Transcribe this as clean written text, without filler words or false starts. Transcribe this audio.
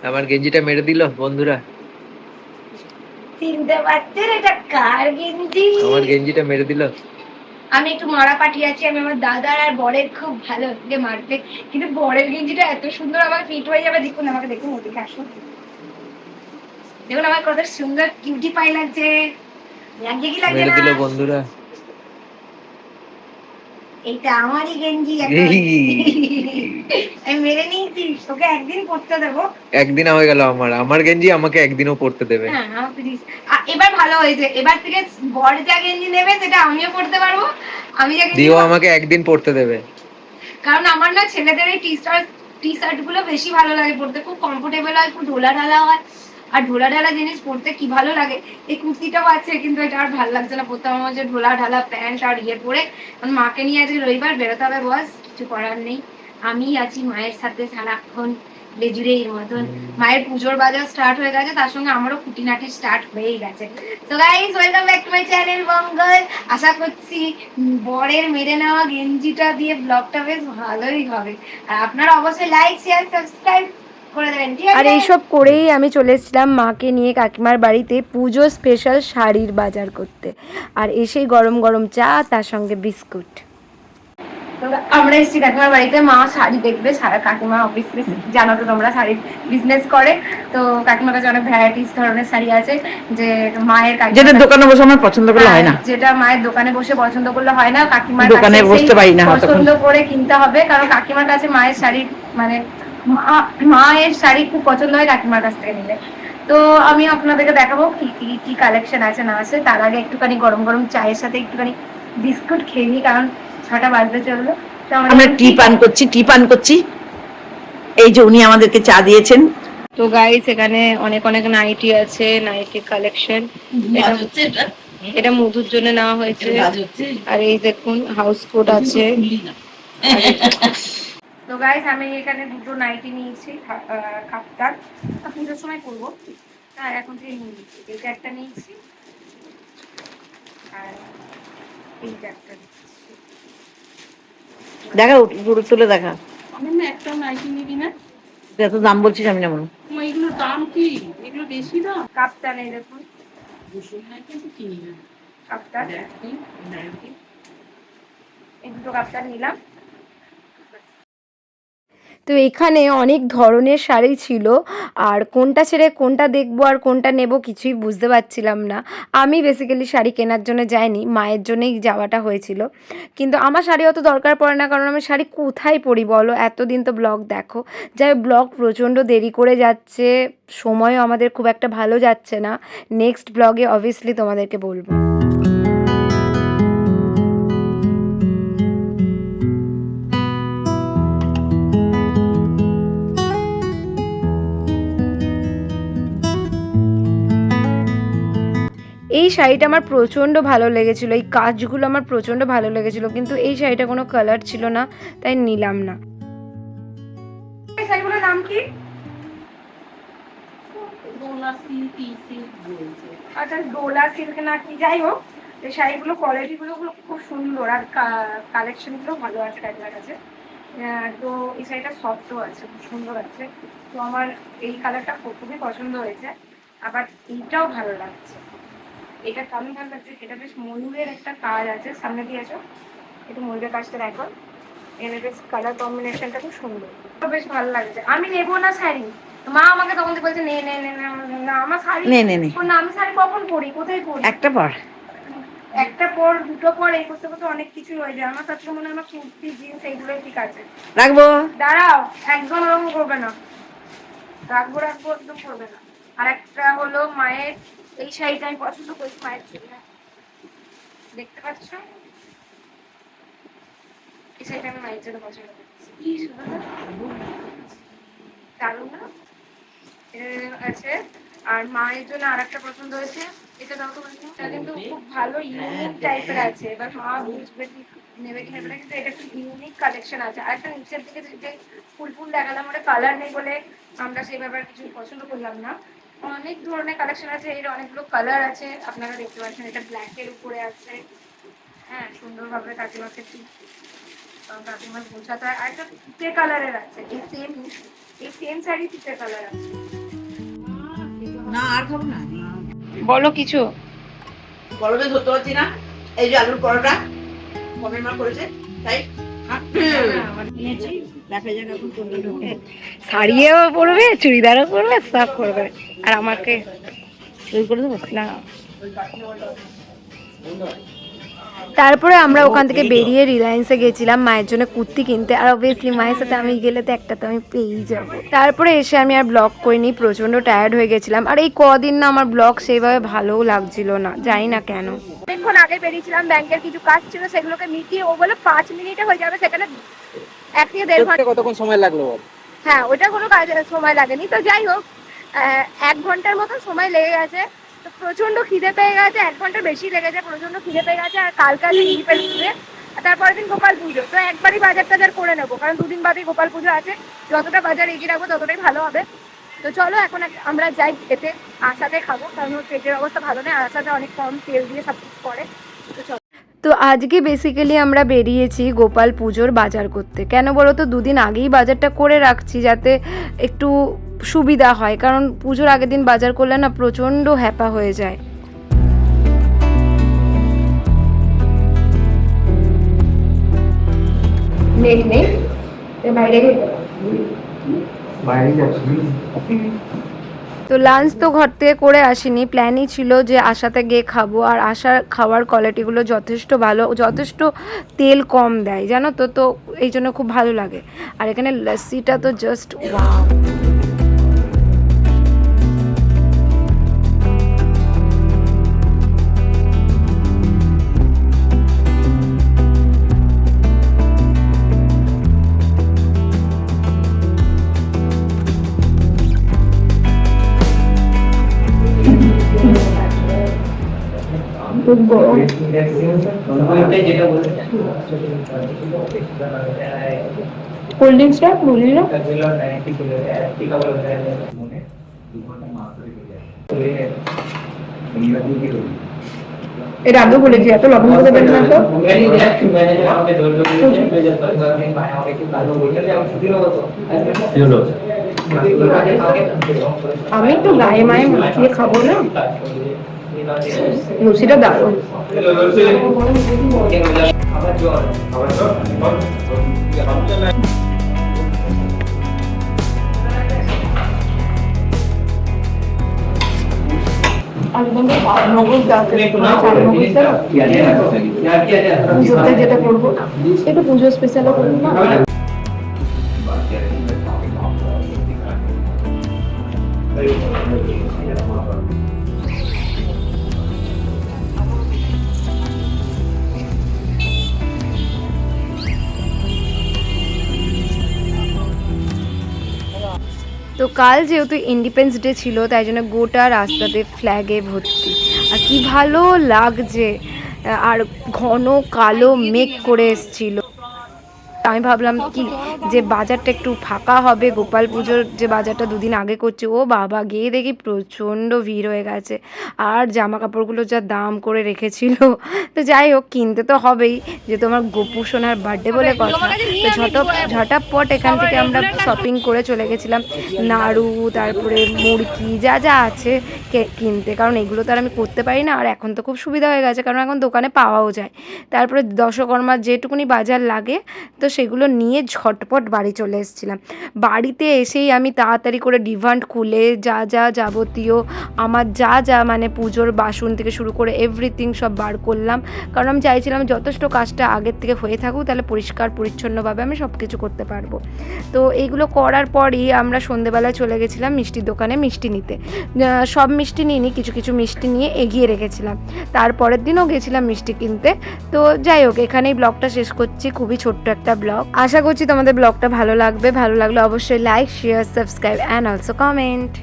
আমার গেঞ্জিটা মেরে দিল বন্ধুরা। চিনতে পারছেন এটা কার গেঞ্জি? আমার গেঞ্জিটা মেরে দিল। আমি একটু মারা পাঠিয়ে আছি, আমি আমার দাদার আর বরের খুব ভালো লাগে মারতে, কিন্তু বরের গেঞ্জিটা এত সুন্দর আমার ফিট হয়ে যাবে। দেখুন আমাকে, দেখুন ওদিকে আসুন, দেখুন আমার কত সুন্দর কিউটি পাই লাগছে। লাগছে কি লাগছে মেরে না? দিল বন্ধুরা। এইটা আমারই গেঞ্জি এখন। আমি মেরে নিয়েছি, তোকে একদিন পরতে দেবো। একদিন হয়ে গেল আমার গেঞ্জি আমাকে একদিনও পরতে দেবে। হ্যাঁ প্লিজ। এবার ভালো হয়েছে, এবার থেকে বর যা গেঞ্জি নেবে সেটা আমিও পরতে পারবো। আমি যা গেঞ্জি দিও আমাকে একদিন পরতে দেবে। কারণ আমার না ছেলেদের এই টি শার্ট গুলো বেশি ভালো লাগে পরতে, খুব কমফোর্টেবল হয়, খুব ঢোলা ঢালা হয়। আর ঢোলা ঢালা জিনিস পরতে কি ভালো লাগে। এই কুর্তিটাও আছে কিন্তু এটা আর ভালো লাগছে না পরতে আমার, যে ঢোলা ঢালা প্যান্ট আর ইয়ে পরে। মাকে নিয়ে আজকে রবিবার বেরোতে হবে, বস কিছু করার নেই। আমি আছি মায়ের সাথে সারাক্ষণ বেজুড়ে এর মতন। মায়ের পুজোর বাজার স্টার্ট হয়ে গেছে, তার সঙ্গে আমারও খুঁটিনাটি স্টার্ট হয়েই গেছে। তো guys welcome back to my channel Mangal. আশা করছি বরের মেরে নেওয়া গেঞ্জিটা দিয়ে ব্লগটা বেশ ভালোই হবে। আর আপনারা অবশ্যই লাইক শেয়ার সাবস্ক্রাইব করে দেবেন, ঠিক আছে? আর এইসব করেই আমি চলে এসেছিলাম মাকে নিয়ে কাকিমার বাড়িতে পুজো স্পেশাল শাড়ির বাজার করতে। আর এসেই গরম গরম চা, তার সঙ্গে বিস্কুট। আমরা এসেছি কাকিমার বাড়িতে, মা শাড়ি দেখবে। কাকিমা অবভিয়াসলি জানো তো তোমরা শাড়ির বিজনেস করে, তো কাকিমার কাছে অনেক ভ্যারাইটিস ধরনের শাড়ি আছে। যে মায়ের যেটা দোকানে বসে আমার পছন্দ করলে হয় না, যেটা মায়ের দোকানে বসে পছন্দ করলে হয় না, কাকিমার দোকানে কাছে বসতে পারি না পছন্দ করে কিনতে হবে। কারণ কাকিমার কাছে মায়ের শাড়ি মানে মায়ের শাড়ি খুব পছন্দ হয় কাকিমার কাছ থেকে নিলে। তো আমি আপনাদেরকে দেখাবো কি কি কি কালেকশন আছে না আছে। তার আগে একটুখানি গরম গরম চায়ের সাথে একটুখানি বিস্কুট খেয়ে নিই, কারণ 6টা বাজতে চললো। আমরা টি পান করছি। এই যে উনি আমাদেরকে চা দিয়েছেন। তো গাইস এখানে অনেক অনেক নাইটি আছে, নাইটি কালেকশন। এটা মধুর জন্য নেওয়া হয়েছে। আর এই দেখুন হাউস কোট আছে। তো গাইস আমি এখানে দুটো নাইটি নিয়েছি, কাপ্তান পুজোর সময় করবো। হ্যাঁ এখন থেকে নিয়ে নিচ্ছি, এটা একটা নিয়েছি আর এইটা একটা নিচ্ছি। দেখা তুলে দেখা। আমার না একটা নাইটি নিবি না? এত দাম বলছিস আমি যেমন। এগুলোর দাম কি? এগুলো বেশি দাম। কাপ্তান এই দেখুন, 200 নাইটি তো কিনি না। কাপ্তান নাইটি এই দুটো কাপ্তান নিলাম। তো এখানে অনেক ধরনের শাড়ি ছিল, আর কোনটা ছেড়ে কোনটা দেখবো আর কোনটা নেব কিছুই বুঝতে পারছিলাম না। আমি বেসিক্যালি শাড়ি কেনার জন্য যাইনি, মায়ের জন্যই যাওয়াটা হয়েছিল। কিন্তু আমার শাড়ি অত দরকার পড়ে না, কারণ আমি শাড়ি কোথায় পরি বলো, এতদিন তো ব্লগ দেখো। যাই ব্লগ প্রচণ্ড দেরি করে যাচ্ছে, সময়ও আমাদের খুব একটা ভালো যাচ্ছে না। নেক্সট ব্লগে অবভিয়াসলি তোমাদেরকে বলবো। এই শাড়িটা আমার প্রচণ্ড ভালো লেগেছিলো, এই কাজগুলো আমার প্রচণ্ড ভালো লেগেছিলো, কিন্তু এই শাড়িটা কোনো কালার ছিল না, তাই নিলাম না। এই শাড়িগুলোর নাম কি? ডোলা সিল্ক, ই সিল্ক বলছে। আচ্ছা ডোলা সিল্ক না কি, যাই হোক এই শাড়িগুলো কোয়ালিটিগুলো খুব সুন্দর, আর কালেকশনগুলো ভালো আছে কাকিমার কাছে। তো এই শাড়িটা সফটও আছে, খুব সুন্দর আছে। তো আমার এই কালারটা খুবই পছন্দ হয়েছে, আবার এইটাও ভালো লাগছে। এটা কেমন ভালো লাগছে, এটা বেশ ময়ূরের একটা কাজ আছে সামনে দিয়েছো, একটু ময়ূরের কাজটা দেখো। এর বেশ কালার কম্বিনেশনটা খুব সুন্দর, বেশ ভালো লাগছে। আমি নেবো না শাড়ি, মা আমাকে তখন বলছে নে নে নে না, আমার শাড়ি নে নে নে, না আমি শাড়ি কখন পরি, কোথায় পরি? একটা পর একটা পর দুটো পর এই করতে করতে অনেক কিছু হয়ে যায়। আমার তার মনে হয় আমার কুর্তি জিন্স এইগুলোই ঠিক আছে। রাখবো। দাঁড়াও, একদম ওরকম করবে না, রাখবো রাখবো একদম করবে না। আর একটা হলো মায়ের এই শাড়িটা আমি পছন্দ করি মায়ের জন্য, দেখতে পাচ্ছ এই শাড়িটা আমি মায়ের জন্য পছন্দ করছি। কি সুন্দর, দারুণ না? এটা আছে। আর মায়ের জন্য আর একটা পছন্দ হয়েছে, এটা দাও তো, এটা কিন্তু খুব ভালো ইউনিক টাইপের আছে। এবার মা বুঝবে কি নেবে কি নেবে না, কিন্তু এটা একটু ইউনিক কালেকশন আছে। আর একটা নিচের দিকে যে ফুল ফুল দেখালাম, ওটা কালার নেই বলে আমরা সেই ব্যাপারে কিছু পছন্দ করলাম না। অনেক ধরনের কালেকশন আছে, এর অনেকগুলো কালার আছে, আপনারা দেখতে পাচ্ছেন। এটা ব্ল্যাকের উপরে আছে, হ্যাঁ সুন্দরভাবে কাকিমাকে কাকিমার বোঝাতে হয়। আর একটা পিতে কালারের আছে, এই সেম শাড়ি পিতে কালার আছে। না আর খাবো না, বলো কিছু। গরমে ধরতে পারছি না। এই যে আলুর পরোটা মমের মা করেছে, তাই নিয়েছি। দেখা যাক এখন কোনটা ঢোকে। শাড়িও পরবে, চুড়িদারও পরবে, সব করবে। আর আমাকে ওই করে দেবো না। তারপরে আমরা ওখান থেকে বেরিয়ে রিলায়েন্সে গেছিলাম মায়ের জন্য কুর্তি কিনতে। আর অবভিয়াসলি মায়ের সাথে আমি গেলে তো একটা তো আমি পেয়েই যাবো। তারপরে এসে আমি আর ব্লগ করিনি, প্রচণ্ড টায়ার্ড হয়ে গেছিলাম। আর এই কদিন না আমার ব্লগ সেইভাবে ভালোও লাগছিল না, জানি না কেন। অনেকক্ষণ আগে বেরিয়েছিলাম, ব্যাংকের কিছু কাজ ছিল, সেগুলোকে মিটিয়ে ও বলে 5 মিনিটে হয়ে যাবে, সেখানে 1 থেকে 1.5 ঘন্টা। কতক্ষণ সময় লাগলো বল? হ্যাঁ, ওটা কোনো কাজ সময় লাগেনি। তো যাই হোক, 1 ঘন্টার মতো সময় লেগে গেছে। তো প্রচন্ড খিদে পেয়ে গেছে, 1 ঘন্টার বেশি লেগেছে, প্রচন্ড খিদে পেয়ে গেছে। আর কালকে আছে ইন্ডিপেন্ডেন্স ডে, তারপরের দিন গোপাল পুজো। তো একবারই বাজার টাজার করে নেবো, কারণ 2 দিন বাদেই গোপাল পুজো আছে। যতটা বাজার এগিয়ে রাখবো ততটাই ভালো হবে। তো চলো এখন আমরা যাই খেতে, আশাতে খাবো, কারণ ওর পেটের অবস্থা ভালো নেই। আশাতে অনেক কম তেল দিয়ে সব কিছু করে। তো চলো। তো আজকে বেসিক্যালি আমরা বেরিয়েছি গোপাল পুজোর বাজার করতে। কেন বলো তো, 2 দিন আগেই বাজারটা করে রাখছি যাতে একটু সুবিধা হয়, কারণ পুজোর আগের দিন বাজার করলে না প্রচণ্ড হ্যাপা হয়ে যায়। তো লাঞ্চ তো ঘর থেকে করে আসিনি, প্ল্যানই ছিল যে আশাতে গিয়ে খাবো। আর আশার খাওয়ার কোয়ালিটিগুলো যথেষ্ট ভালো, যথেষ্ট তেল কম দেয় জানো তো, তো এই জন্য খুব ভালো লাগে। আর এখানে লস্যিটা তো জাস্ট ওয়াও। কোল্ড ড্রিঙ্কসটা বলি না, এটা আগেও বলেছি, এত লবণ করে দেবেন না তো। আমি তো গায়ে মায়ে মাখিয়ে খাবো না, লুচিটা দারুণ। যেটা করবো একটু পুজো স্পেশাল করবো না। তো কাল যেহেতু ইন্ডিপেন্ডেন্স ডে ছিল, তাই জন্য গোটা রাস্তাতে ফ্ল্যাগে ভর্তি। আর কি ভালো লাগছে, আর ঘন কালো মেঘ করে এসছিল। আমি ভাবলাম কি যে বাজারটা একটু ফাঁকা হবে, গোপাল পুজোর যে বাজারটা 2 দিন আগে করছে, ও বাবা গিয়ে দেখি প্রচণ্ড ভিড় হয়ে গেছে। আর জামা কাপড়গুলো যা দাম করে রেখেছিল। তো যাই হোক, কিনতে তো হবেই, যে তোমার গোপু সোনার বার্থডে বলে কথা। তো ঝটাপট এখান থেকে আমরা শপিং করে চলে গেছিলাম নাড়ু, তারপরে মুড়কি, যা যা আছে কিনতে, কারণ এগুলো তো আর আমি করতে পারি না। আর এখন তো খুব সুবিধা হয়ে গেছে, কারণ এখন দোকানে পাওয়াও যায়। তারপরে দশকর্মার যেটুকুনি বাজার লাগে তো সেগুলো নিয়ে ঝটপট বাড়ি চলে এসেছিলাম। বাড়িতে এসেই আমি তাড়াতাড়ি করে ডিভান্ট খুলে যা যা যাবতীয় আমার যা যা মানে পুজোর বাসন থেকে শুরু করে এভরিথিং সব বার করলাম, কারণ আমি চাইছিলাম যথেষ্ট কাজটা আগের থেকে হয়ে থাকুক, তাহলে পরিষ্কার পরিচ্ছন্নভাবে আমি সব কিছু করতে পারবো। তো এইগুলো করার পরই আমরা সন্ধেবেলায় চলে গেছিলাম মিষ্টির দোকানে মিষ্টি নিতে। সব মিষ্টি নিইনি, কিছু কিছু মিষ্টি নিয়ে এগিয়ে রেখেছিলাম। তারপরের দিনও গেছিলাম মিষ্টি কিনতে। তো যাই হোক, এখানেই ব্লগটা শেষ করছি, খুবই ছোট্ট একটা ব্লগ। আশা করছি তোমাদের ব্লগটা ভালো লাগবে। ভালো লাগলে অবশ্যই like, share, subscribe and also comment.